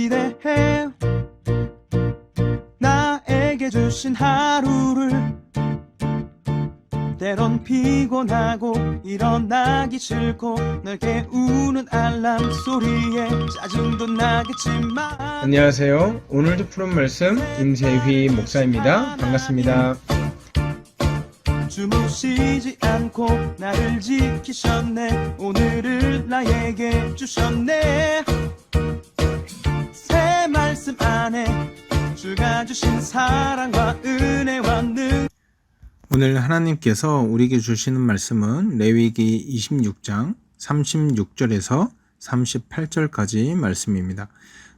기대해 나에게 주신 하루를. 때론 피곤하고 일어나기 싫고 널 깨우는 알람 소리에 짜증도 나겠지만. 안녕하세요. 오늘도 푸른 말씀 임세휘 목사입니다. 반갑습니다. 주무시지 않고 나를 지키셨네. 오늘을 나에게 주셨네. 새 말씀 안에 주가 주신 사랑과 은혜와 능. 오늘 하나님께서 우리에게 주시는 말씀은 레위기 26장 36절에서 38절까지 말씀입니다.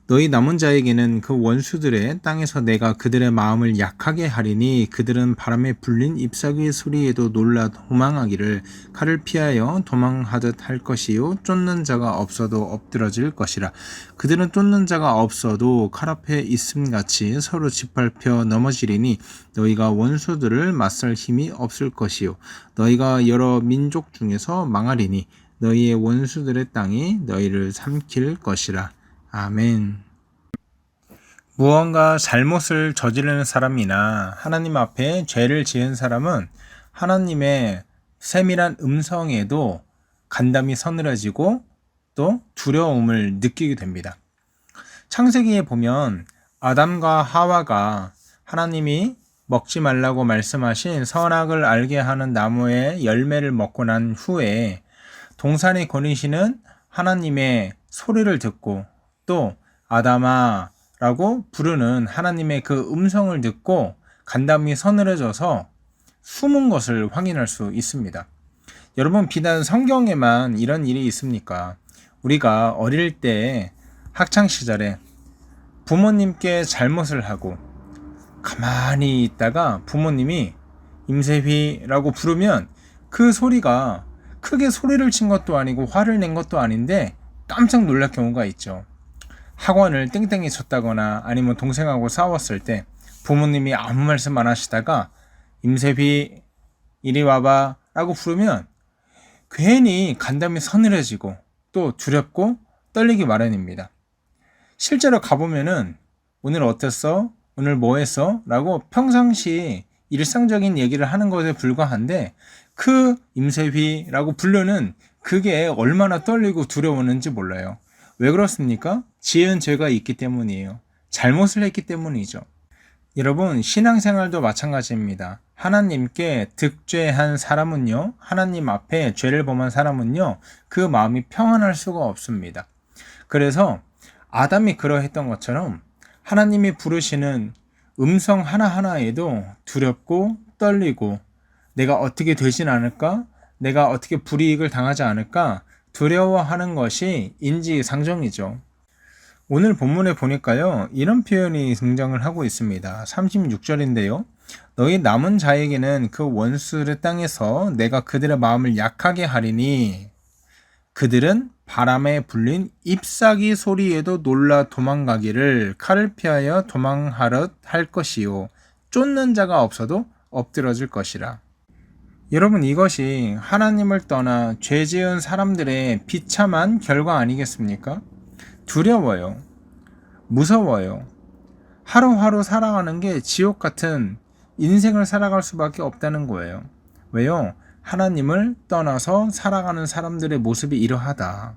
너희 남은 자에게는 그 원수들의 땅에서 내가 그들의 마음을 약하게 하리니 그들은 바람에 불린 잎사귀의 소리에도 놀라 도망하기를 칼을 피하여 도망하듯 할 것이요 쫓는 자가 없어도 엎드러질 것이라. 그들은 쫓는 자가 없어도 칼 앞에 있음같이 서로 짓밟혀 넘어지리니 너희가 원수들을 맞설 힘이 없을 것이요 너희가 여러 민족 중에서 망하리니 너희의 원수들의 땅이 너희를 삼킬 것이라. 아멘. 무언가 잘못을 저지르는 사람이나 하나님 앞에 죄를 지은 사람은 하나님의 세밀한 음성에도 간담이 서늘해지고 또 두려움을 느끼게 됩니다. 창세기에 보면 아담과 하와가 하나님이 먹지 말라고 말씀하신 선악을 알게 하는 나무의 열매를 먹고 난 후에 동산에 거니시는 하나님의 소리를 듣고 또 아담아 라고 부르는 하나님의 그 음성을 듣고 간담이 서늘해져서 숨은 것을 확인할 수 있습니다. 여러분, 비단 성경에만 이런 일이 있습니까? 우리가 어릴 때 학창시절에 부모님께 잘못을 하고 가만히 있다가 부모님이 임세휘라고 부르면 그 소리가 크게 소리를 친 것도 아니고 화를 낸 것도 아닌데 깜짝 놀랄 경우가 있죠. 학원을 땡땡이 쳤다거나 아니면 동생하고 싸웠을 때 부모님이 아무 말씀 안 하시다가 임세휘 이리 와봐 라고 부르면 괜히 간담이 서늘해지고 또 두렵고 떨리기 마련입니다. 실제로 가보면은 오늘 어땠어? 오늘 뭐 했어? 라고 평상시 일상적인 얘기를 하는 것에 불과한데 그 임세휘라고 부르는 그게 얼마나 떨리고 두려웠는지 몰라요. 왜 그렇습니까? 지은 죄가 있기 때문이에요. 잘못을 했기 때문이죠. 여러분, 신앙생활도 마찬가지입니다. 하나님께 득죄한 사람은요, 하나님 앞에 죄를 범한 사람은요, 그 마음이 평안할 수가 없습니다. 그래서 아담이 그러했던 것처럼 하나님이 부르시는 음성 하나하나에도 두렵고 떨리고 내가 어떻게 되진 않을까? 내가 어떻게 불이익을 당하지 않을까? 두려워하는 것이 인지상정이죠. 오늘 본문에 보니까요, 이런 표현이 등장을 하고 있습니다. 36절인데요. 너희 남은 자에게는 그 원수의 땅에서 내가 그들의 마음을 약하게 하리니 그들은 바람에 불린 잎사귀 소리에도 놀라 도망가기를 칼을 피하여 도망하듯 할 것이요 쫓는 자가 없어도 엎드러질 것이라. 여러분, 이것이 하나님을 떠나 죄 지은 사람들의 비참한 결과 아니겠습니까? 두려워요. 무서워요. 하루하루 살아가는 게 지옥 같은 인생을 살아갈 수밖에 없다는 거예요. 왜요? 하나님을 떠나서 살아가는 사람들의 모습이 이러하다.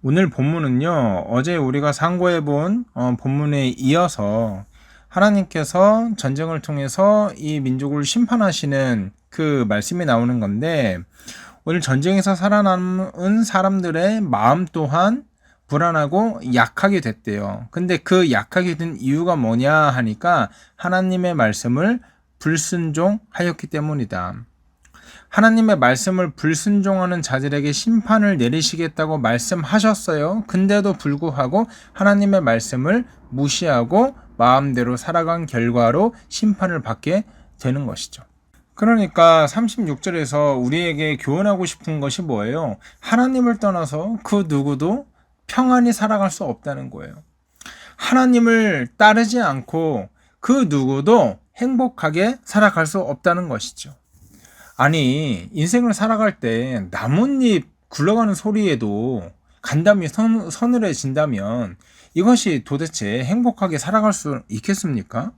오늘 본문은요, 어제 우리가 상고해 본 본문에 이어서 하나님께서 전쟁을 통해서 이 민족을 심판하시는 그 말씀이 나오는 건데, 오늘 전쟁에서 살아남은 사람들의 마음 또한 불안하고 약하게 됐대요. 근데 그 약하게 된 이유가 뭐냐 하니까 하나님의 말씀을 불순종하였기 때문이다. 하나님의 말씀을 불순종하는 자들에게 심판을 내리시겠다고 말씀하셨어요. 근데도 불구하고 하나님의 말씀을 무시하고 마음대로 살아간 결과로 심판을 받게 되는 것이죠. 그러니까 36절에서 우리에게 교훈하고 싶은 것이 뭐예요? 하나님을 떠나서 그 누구도 평안히 살아갈 수 없다는 거예요. 하나님을 따르지 않고 그 누구도 행복하게 살아갈 수 없다는 것이죠. 아니, 인생을 살아갈 때 나뭇잎 굴러가는 소리에도 간담이 서늘해진다면 이것이 도대체 행복하게 살아갈 수 있겠습니까?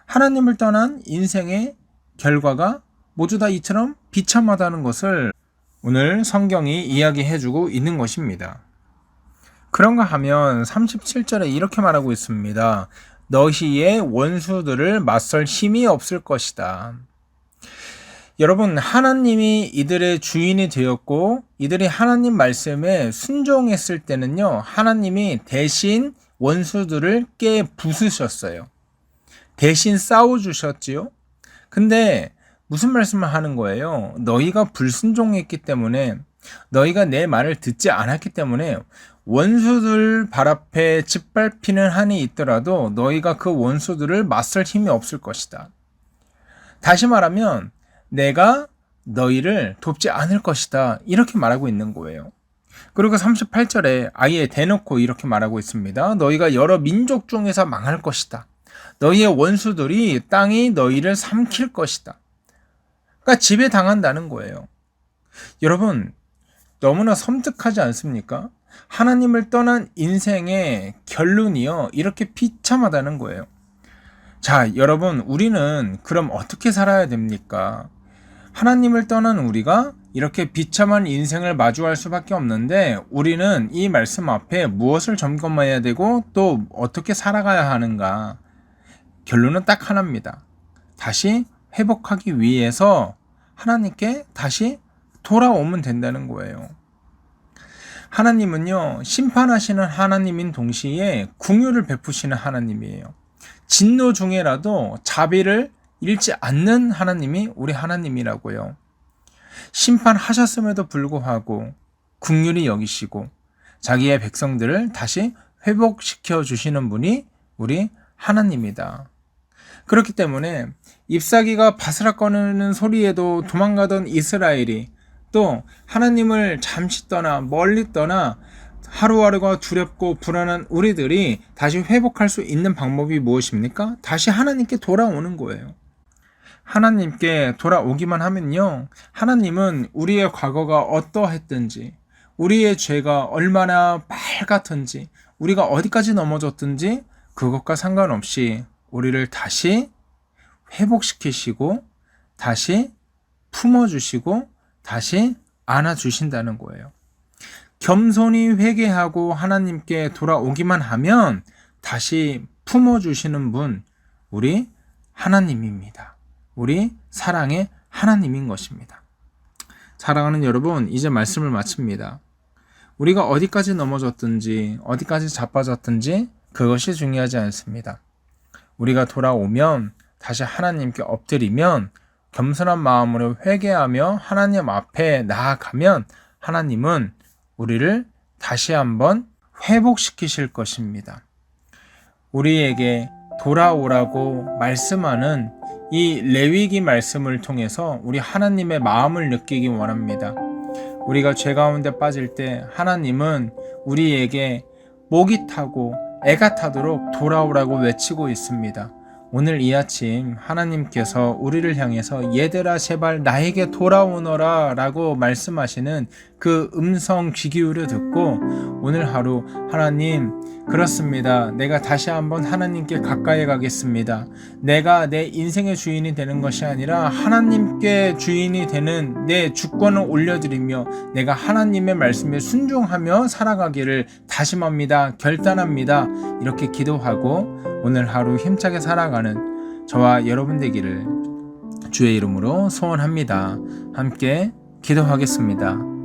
하나님을 떠난 인생의 결과가 모두 다 이처럼 비참하다는 것을 오늘 성경이 이야기해주고 있는 것입니다. 그런가 하면 37절에 이렇게 말하고 있습니다. 너희의 원수들을 맞설 힘이 없을 것이다. 여러분, 하나님이 이들의 주인이 되었고 이들이 하나님 말씀에 순종했을 때는요, 하나님이 대신 원수들을 깨 부수셨어요. 대신 싸워주셨지요. 근데 무슨 말씀을 하는 거예요? 너희가 불순종했기 때문에, 너희가 내 말을 듣지 않았기 때문에 원수들 발 앞에 짓밟히는 한이 있더라도 너희가 그 원수들을 맞설 힘이 없을 것이다. 다시 말하면 내가 너희를 돕지 않을 것이다. 이렇게 말하고 있는 거예요. 그리고 38절에 아예 대놓고 이렇게 말하고 있습니다. 너희가 여러 민족 중에서 망할 것이다. 너희의 원수들이 땅이 너희를 삼킬 것이다. 그러니까 지배당한다는 거예요. 여러분, 너무나 섬뜩하지 않습니까? 하나님을 떠난 인생의 결론이요, 이렇게 비참하다는 거예요. 자, 여러분, 우리는 그럼 어떻게 살아야 됩니까? 하나님을 떠난 우리가 이렇게 비참한 인생을 마주할 수밖에 없는데, 우리는 이 말씀 앞에 무엇을 점검해야 되고 또 어떻게 살아가야 하는가? 결론은 딱 하나입니다. 다시 회복하기 위해서 하나님께 다시 돌아오면 된다는 거예요. 하나님은요, 심판하시는 하나님인 동시에 긍휼을 베푸시는 하나님이에요. 진노 중에라도 자비를 잃지 않는 하나님이 우리 하나님이라고요. 심판하셨음에도 불구하고 긍휼히 여기시고 자기의 백성들을 다시 회복시켜 주시는 분이 우리 하나님이다. 그렇기 때문에 잎사귀가 바스락거리는 소리에도 도망가던 이스라엘이 또 하나님을 잠시 떠나 멀리 떠나 하루하루가 두렵고 불안한 우리들이 다시 회복할 수 있는 방법이 무엇입니까? 다시 하나님께 돌아오는 거예요. 하나님께 돌아오기만 하면요, 하나님은 우리의 과거가 어떠했든지, 우리의 죄가 얼마나 빨갛든지, 우리가 어디까지 넘어졌든지 그것과 상관없이 우리를 다시 회복시키시고 다시 품어주시고 다시 안아주신다는 거예요. 겸손히 회개하고 하나님께 돌아오기만 하면 다시 품어주시는 분, 우리 하나님입니다. 우리 사랑의 하나님인 것입니다. 사랑하는 여러분, 이제 말씀을 마칩니다. 우리가 어디까지 넘어졌든지 어디까지 자빠졌든지 그것이 중요하지 않습니다. 우리가 돌아오면 다시 하나님께 엎드리면 겸손한 마음으로 회개하며 하나님 앞에 나아가면 하나님은 우리를 다시 한번 회복시키실 것입니다. 우리에게 돌아오라고 말씀하는 이 레위기 말씀을 통해서 우리 하나님의 마음을 느끼기 원합니다. 우리가 죄 가운데 빠질 때 하나님은 우리에게 목이 타고 애가 타도록 돌아오라고 외치고 있습니다. 오늘 이 아침 하나님께서 우리를 향해서 얘들아 제발 나에게 돌아오너라 라고 말씀하시는 그 음성 귀 기울여 듣고 오늘 하루 하나님, 그렇습니다. 내가 다시 한번 하나님께 가까이 가겠습니다. 내가 내 인생의 주인이 되는 것이 아니라 하나님께 주인이 되는 내 주권을 올려드리며 내가 하나님의 말씀에 순종하며 살아가기를 다짐합니다. 결단합니다. 이렇게 기도하고 오늘 하루 힘차게 살아가는 저와 여러분 되기를 주의 이름으로 소원합니다. 함께 기도하겠습니다.